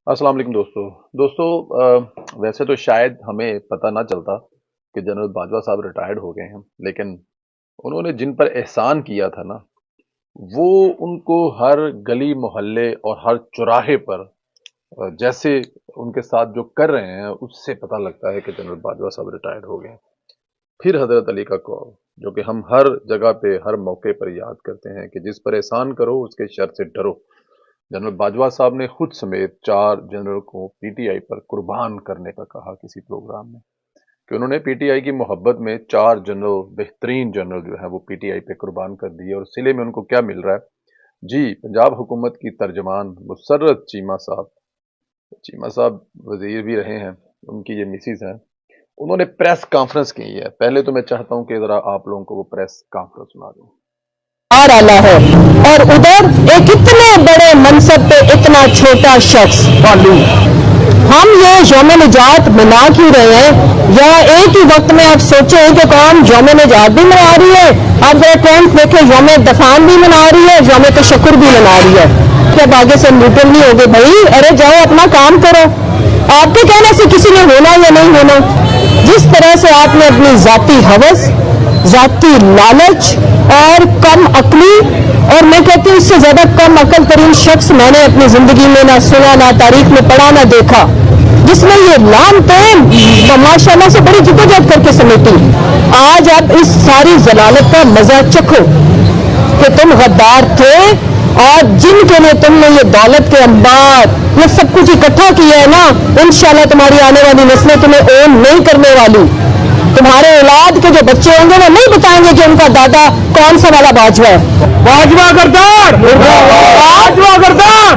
अस्सलाम वालेकुम वैसे तो शायद हमें पता ना चलता कि जनरल बाजवा साहब रिटायर्ड हो गए हैं, लेकिन उन्होंने जिन पर एहसान किया था ना, वो उनको हर गली मोहल्ले और हर चौराहे पर जैसे उनके साथ जो कर रहे हैं उससे पता लगता है कि जनरल बाजवा साहब रिटायर्ड हो गए हैं। फिर हजरत अली का कौल, जो कि हम हर जगह पे हर मौके पर याद करते हैं कि जिस पर एहसान करो उसके शर से डरो। जनरल बाजवा साहब ने खुद समेत 4 जनरल को पीटीआई पर कुर्बान करने का कहा किसी प्रोग्राम में, कि उन्होंने पीटीआई की मोहब्बत में 4 जनरल, बेहतरीन जनरल जो है वो पीटीआई पे कुर्बान कर दिए। और सिले में उनको क्या मिल रहा है? जी, पंजाब हुकूमत की तर्जमान मुसर्रत चीमा साहब वजीर भी रहे हैं, उनकी ये मिसिज हैं, उन्होंने प्रेस कॉन्फ्रेंस की है। पहले तो मैं चाहता हूं कि जरा आप लोगों को वो प्रेस कॉन्फ्रेंस सुना दूं। आला है और उधर एक इतने बड़े मनसब पे इतना छोटा शख्स मालूम। हम ये यौम निजात मना क्यों रहे हैं? या एक ही वक्त में आप सोचें कि कौन यौम निजात भी मना रही है, आप जरा ट्रेंड देखें, यौम दफान भी मना रही है, यौम तशक्कुर भी मना रही है। क्या आगे से न्यूट्रल नहीं होगे भाई? अरे जाओ अपना काम करो। आपके कहने से किसी ने होना या नहीं होना? जिस तरह से आपने अपनी जाती हवस, जाती लालच और कम अकली, और मैं कहती हूँ इससे ज्यादा कम अकल तरीन शख्स मैंने अपनी जिंदगी में ना सुना, ना तारीख में पढ़ा, ना देखा, जिसने ये लानतें माशाल्लाह से बड़ी जिद्दोजहद करके समेटी। आज आप इस सारी जलालत का मजा चखो कि तुम गद्दार थे, और जिनके लिए तुमने ये दौलत के अंबार, ये सब कुछ इकट्ठा किया है ना, इंशाल्लाह तुम्हारी आने वाली नस्लें तुम्हें ओन नहीं करने वाली। तुम्हारे औलाद के जो बच्चे होंगे वो नहीं बताएंगे कि उनका दादा कौन सा वाला बाजवा है। बाजवा करदार, बाजवा करदार,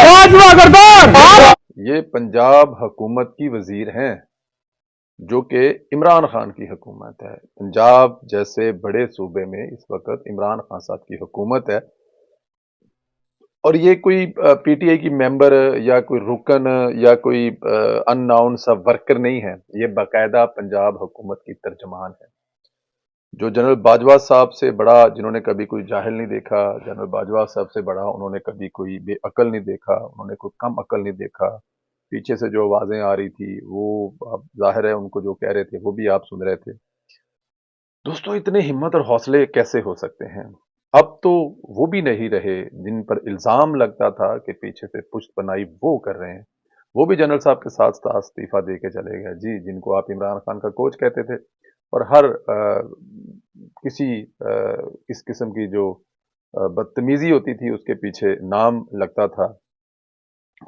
बाजवा करदार। ये पंजाब हुकूमत की वजीर हैं, जो कि इमरान खान की हुकूमत है। पंजाब जैसे बड़े सूबे में इस वक्त इमरान खान साहब की हुकूमत है, और ये कोई पीटीआई की मेंबर या कोई रुकन या कोई अननाउन सा वर्कर नहीं है। ये बाकायदा पंजाब हुकूमत की तर्जमान है, जो जनरल बाजवा साहब से बड़ा जिन्होंने कभी कोई जाहिल नहीं देखा, जनरल बाजवा साहब से बड़ा उन्होंने कभी कोई बेअकल नहीं देखा, उन्होंने कोई कम अकल नहीं देखा। पीछे से जो आवाजें आ रही थी वो अब जाहिर है उनको जो कह रहे थे वो भी आप सुन रहे थे। दोस्तों, इतने हिम्मत और हौसले कैसे हो सकते हैं? अब तो वो भी नहीं रहे जिन पर इल्जाम लगता था कि पीछे से पुष्ट बनाई वो कर रहे हैं। वो भी जनरल साहब के साथ साथ इस्तीफा दे के चले गए जी, जिनको आप इमरान खान का कोच कहते थे। और हर किसी इस किस्म की जो बदतमीजी होती थी उसके पीछे नाम लगता था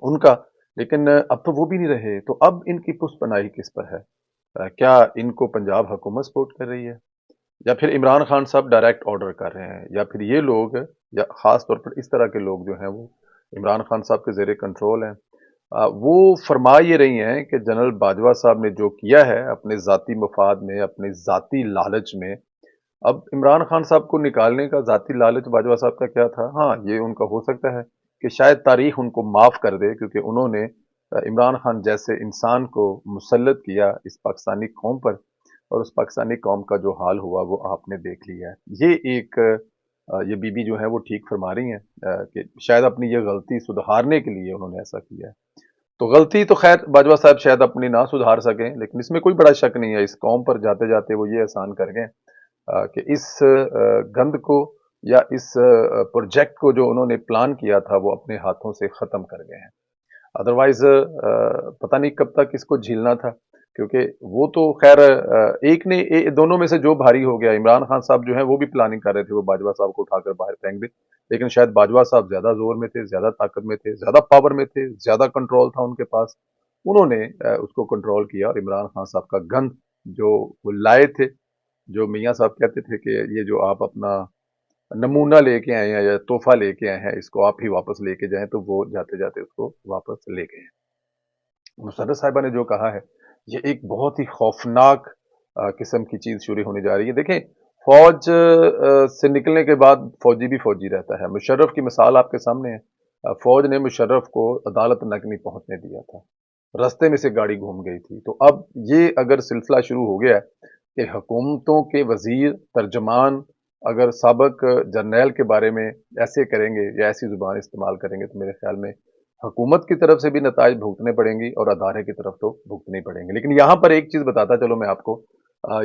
उनका। लेकिन अब तो वो भी नहीं रहे, तो अब इनकी पुष्ट पनाही किस पर है? क्या इनको पंजाब हुकूमत सपोर्ट कर रही है, या फिर इमरान खान साहब डायरेक्ट ऑर्डर कर रहे हैं, या फिर ये लोग, या खास तौर पर इस तरह के लोग जो हैं वो इमरान खान साहब के जेर कंट्रोल हैं? वो फरमा ये रही हैं कि जनरल बाजवा साहब ने जो किया है अपने ज़ाती मफाद में, अपने ज़ाती लालच में, अब इमरान खान साहब को निकालने का ज़ाती लालच बाजवा साहब का क्या था? हाँ, ये उनका हो सकता है कि शायद तारीख उनको माफ़ कर दे, क्योंकि उन्होंने इमरान खान जैसे इंसान को मुसल्लत किया इस पाकिस्तानी कौम पर, और उस पाकिस्तानी कौम का जो हाल हुआ वो आपने देख लिया है। ये एक ये बीबी जो है वो ठीक फरमा रही हैं कि शायद अपनी ये गलती सुधारने के लिए उन्होंने ऐसा किया है। तो गलती तो खैर बाजवा साहब शायद अपनी ना सुधार सकें, लेकिन इसमें कोई बड़ा शक नहीं है। इस कौम पर जाते जाते वो ये एहसान कर गए कि इस गंद को या इस प्रोजेक्ट को जो उन्होंने प्लान किया था वो अपने हाथों से ख़त्म कर गए हैं। अदरवाइज पता नहीं कब तक इसको झीलना था, क्योंकि वो तो खैर एक ने दोनों में से जो भारी हो गया। इमरान खान साहब जो है वो भी प्लानिंग कर रहे थे वो बाजवा साहब को उठाकर बाहर फेंक दे, लेकिन शायद बाजवा साहब ज्यादा जोर में थे, ज्यादा ताकत में थे, ज्यादा पावर में थे, ज्यादा कंट्रोल था उनके पास। उन्होंने उसको कंट्रोल किया, और इमरान खान साहब का गंद जो वो लाए थे, जो मियाँ साहब कहते थे कि ये जो आप अपना नमूना लेके आए हैं या तोहफा लेके आए हैं इसको आप ही वापस लेके जाएं, तो वो जाते जाते उसको वापस ले गए। मुसर्रत साहिबा ने जो कहा है ये एक बहुत ही खौफनाक किस्म की चीज शुरू होने जा रही है। देखें, फौज से निकलने के बाद फौजी भी फौजी रहता है। मुशर्रफ की मिसाल आपके सामने है। फौज ने मुशर्रफ को अदालत तक नहीं पहुंचने दिया था, रास्ते में से गाड़ी घूम गई थी। तो अब ये अगर सिलसिला शुरू हो गया है कि हुकूमतों के वजीर तर्जमान अगर साबक जर्नैल के बारे में ऐसे करेंगे या ऐसी जुबान इस्तेमाल करेंगे, तो मेरे ख्याल में हुकूमत की तरफ से भी नताइज भुगतने पड़ेंगी और अदारे की तरफ तो भुगतने पड़ेंगे। लेकिन यहाँ पर एक चीज़ बताता चलो मैं आपको,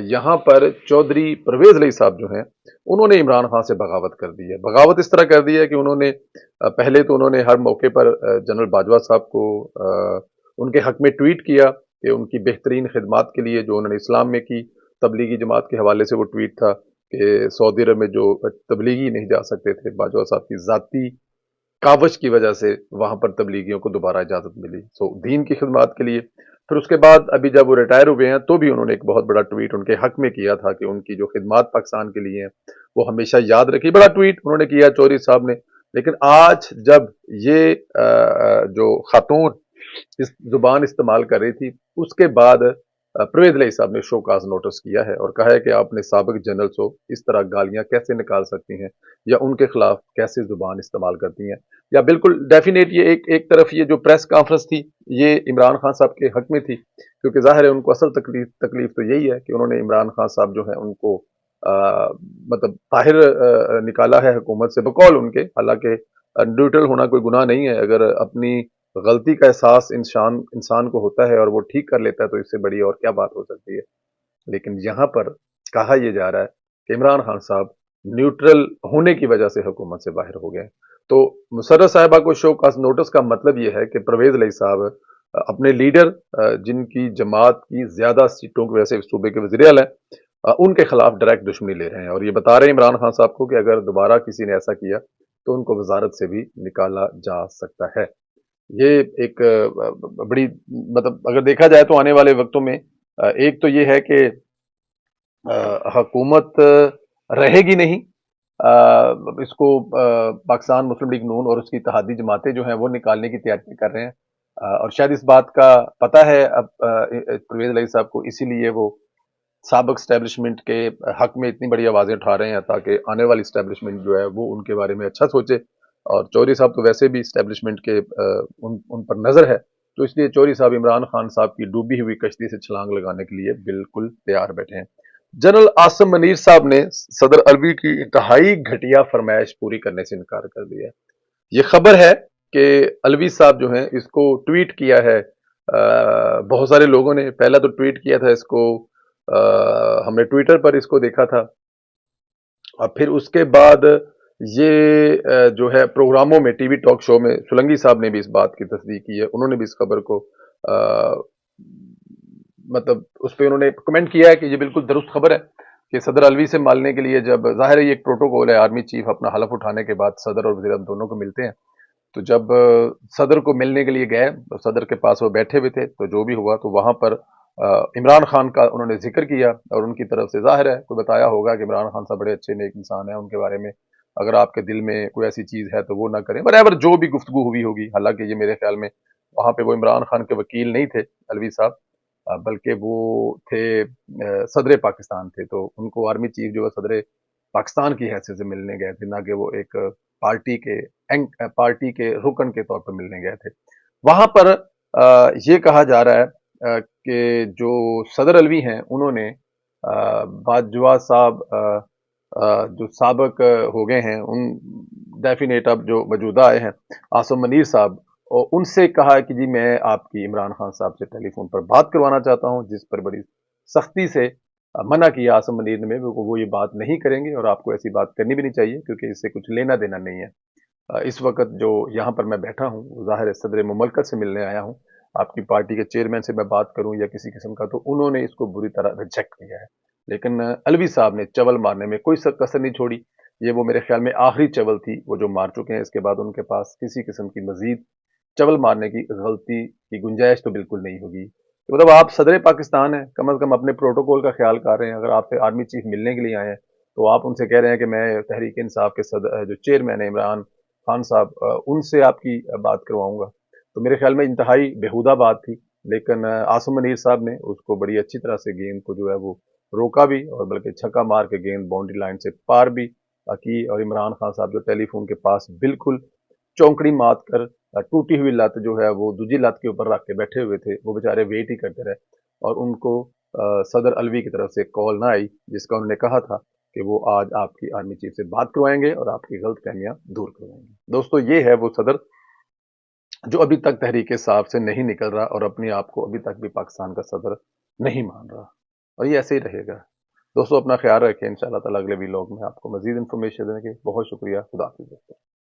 यहाँ पर चौधरी परवेज अली साहब जो हैं, उन्होंने इमरान खान से बगावत कर दी है। बगावत इस तरह कर दी है कि उन्होंने पहले तो उन्होंने हर मौके पर जनरल बाजवा साहब को उनके हक में ट्वीट किया कि उनकी बेहतरीन खिदमात के लिए जो उन्होंने इस्लाम में की, तबलीगी जमात के हवाले से वो ट्वीट था कि सऊदी अरब में जो तबलीगी नहीं जा सकते थे, बाजवा साहब की ज़ाती कावश की वजह से वहां पर तबलीगियों को दोबारा इजाजत मिली, सो दीन की खिदमत के लिए। फिर उसके बाद अभी जब वो रिटायर हुए हैं तो भी उन्होंने एक बहुत बड़ा ट्वीट उनके हक में किया था कि उनकी जो खिदमत पाकिस्तान के लिए हैं वो हमेशा याद रखी। बड़ा ट्वीट उन्होंने किया चौधरी साहब ने। लेकिन आज जब ये जो खातून इस जुबान इस्तेमाल कर रही थी, उसके बाद परवेज अली साहब ने शोकाज नोटिस किया है और कहा है कि आपने साबिक जनरल्स को इस तरह गालियां कैसे निकाल सकती हैं या उनके खिलाफ कैसे जुबान इस्तेमाल करती हैं। या बिल्कुल डेफिनेट ये एक तरफ ये जो प्रेस कॉन्फ्रेंस थी ये इमरान खान साहब के हक में थी, क्योंकि जाहिर है उनको असल तकलीफ तो यही है कि उन्होंने इमरान खान साहब जो है उनको मतलब बाहर निकाला है हुकूमत से बकौल उनके। हालांकि न्यूट्रल होना कोई गुनाह नहीं है, अगर अपनी गलती का एहसास इंसान इंसान को होता है और वो ठीक कर लेता है तो इससे बड़ी और क्या बात हो सकती है। लेकिन यहाँ पर कहा यह जा रहा है कि इमरान खान साहब न्यूट्रल होने की वजह से हुकूमत से बाहर हो गए। तो मुशर्रफ साहिबा को शो काज नोटिस का मतलब यह है कि परवेज अली साहब अपने लीडर जिनकी जमात की ज्यादा सीटों की वजह से सूबे के वज़ीर आला हैं, उनके खिलाफ डायरेक्ट दुश्मनी ले रहे हैं और ये बता रहे हैं इमरान खान साहब को कि अगर दोबारा किसी ने ऐसा किया तो उनको वजारत से भी निकाला जा सकता है। ये एक बड़ी मतलब अगर देखा जाए तो आने वाले वक्तों में एक तो ये है कि हुकूमत रहेगी नहीं, इसको पाकिस्तान मुस्लिम लीग नून और उसकी इत्तेहादी जमातें जो हैं वो निकालने की तैयारी कर रहे हैं। और शायद इस बात का पता है अब परवेज अली साहब को, इसीलिए वो साबिक स्टैब्लिशमेंट के हक में इतनी बड़ी आवाजें उठा रहे हैं ताकि आने वाली स्टैब्लिशमेंट जो है वो उनके बारे में अच्छा सोचे। और चौधरी साहब तो वैसे भी स्टैब्लिशमेंट के उन पर नजर है, तो इसलिए चौधरी साहब इमरान खान साहब की डूबी हुई कश्ती से छलांग लगाने के लिए बिल्कुल तैयार बैठे हैं। जनरल आसिम मनीर साहब ने सदर अलवी की इंतहाई घटिया फरमाइश पूरी करने से इनकार कर दिया है। ये खबर है कि अलवी साहब जो हैं इसको ट्वीट किया है बहुत सारे लोगों ने। पहला तो ट्वीट किया था इसको हमने ट्विटर पर इसको देखा था और फिर उसके बाद ये जो है प्रोग्रामों में टीवी टॉक शो में सुलंगी साहब ने भी इस बात की तस्दीक की है। उन्होंने भी इस खबर को मतलब उस पर उन्होंने कमेंट किया है कि ये बिल्कुल दुरुस्त खबर है कि सदर अलवी से मालने के लिए, जब जाहिर है ये एक प्रोटोकॉल है, आर्मी चीफ अपना हलफ उठाने के बाद सदर और वज़ीर दोनों को मिलते हैं। तो जब सदर को मिलने के लिए गए तो सदर के पास वो बैठे हुए थे, तो जो भी हुआ तो वहां पर इमरान खान का उन्होंने जिक्र किया और उनकी तरफ से जाहिर है कोई बताया होगा कि इमरान खान साहब बड़े अच्छे नेक इंसान हैं, उनके बारे में अगर आपके दिल में कोई ऐसी चीज है तो वो ना करें। बराबर जो भी गुफ्तगू हुई होगी, हालांकि ये मेरे ख्याल में वहां पे वो इमरान खान के वकील नहीं थे अलवी साहब, बल्कि वो थे सदर पाकिस्तान थे। तो उनको आर्मी चीफ जो है सदर पाकिस्तान की हैसियत से मिलने गए थे, ना कि वो एक पार्टी के रुकन के तौर पर मिलने गए थे। वहां पर ये कहा जा रहा है कि जो सदर अलवी हैं उन्होंने बाजवा साहब जो साबिक हो गए हैं उन डेफिनेट अब जो मौजूदा आए हैं आसम मनीर साहब, और उनसे कहा कि जी मैं आपकी इमरान खान साहब से टेलीफोन पर बात करवाना चाहता हूं, जिस पर बड़ी सख्ती से मना किया आसम मनीर ने, वो ये बात नहीं करेंगे और आपको ऐसी बात करनी भी नहीं चाहिए क्योंकि इससे कुछ लेना देना नहीं है। इस वक्त जो यहाँ पर मैं बैठा हूँ ज़ाहिर है सदर मुमलकत से मिलने आया हूँ, आपकी पार्टी के चेयरमैन से मैं बात करूँ या किसी किस्म का, तो उन्होंने इसको बुरी तरह रिजेक्ट किया है। लेकिन अलवी साहब ने चवल मारने में कोई कसर नहीं छोड़ी। ये वो मेरे ख्याल में आखिरी चवल थी वो जो मार चुके हैं, इसके बाद उनके पास किसी किस्म की मजीद चवल मारने की गलती की गुंजाइश तो बिल्कुल नहीं होगी। तो मतलब आप सदर पाकिस्तान हैं, कम अज़ कम अपने प्रोटोकॉल का ख्याल कर रहे हैं। अगर आपसे आर्मी चीफ मिलने के लिए आए हैं तो आप उनसे कह रहे हैं कि मैं तहरीक इंसाफ के जो चेयरमैन है इमरान खान साहब, उनसे आपकी बात करवाऊंगा। तो मेरे ख्याल में इंतहाई बेहुदा बात थी। लेकिन आसम मनीर साहब ने उसको बड़ी अच्छी तरह से गेंद को जो है वो रोका भी और बल्कि छक्का मार के गेंद बाउंड्री लाइन से पार भी की। और इमरान खान साहब जो टेलीफोन के पास बिल्कुल चौंकड़ी मात कर टूटी हुई लत जो है वो दूजी लत के ऊपर रख के बैठे हुए थे, वो बेचारे वेट ही करते रहे और उनको सदर अलवी की तरफ से कॉल ना आई जिसका उन्होंने कहा था कि वो आज आपकी आर्मी चीफ से बात करवाएंगे और आपकी गलत फहमियां दूर करवाएंगे। दोस्तों ये है वो सदर جو ابھی تک تحریک انصاف سے نہیں نکل رہا اور اپنے آپ کو ابھی تک بھی پاکستان کا صدر نہیں مان رہا، اور یہ ایسے ہی رہے گا۔ دوستو اپنا خیال رکھیں، انشاءاللہ تعالیٰ اگلے ویلاگ میں آپ کو مزید انفارمیشن دینے کے بہت شکریہ۔ خدا حافظ۔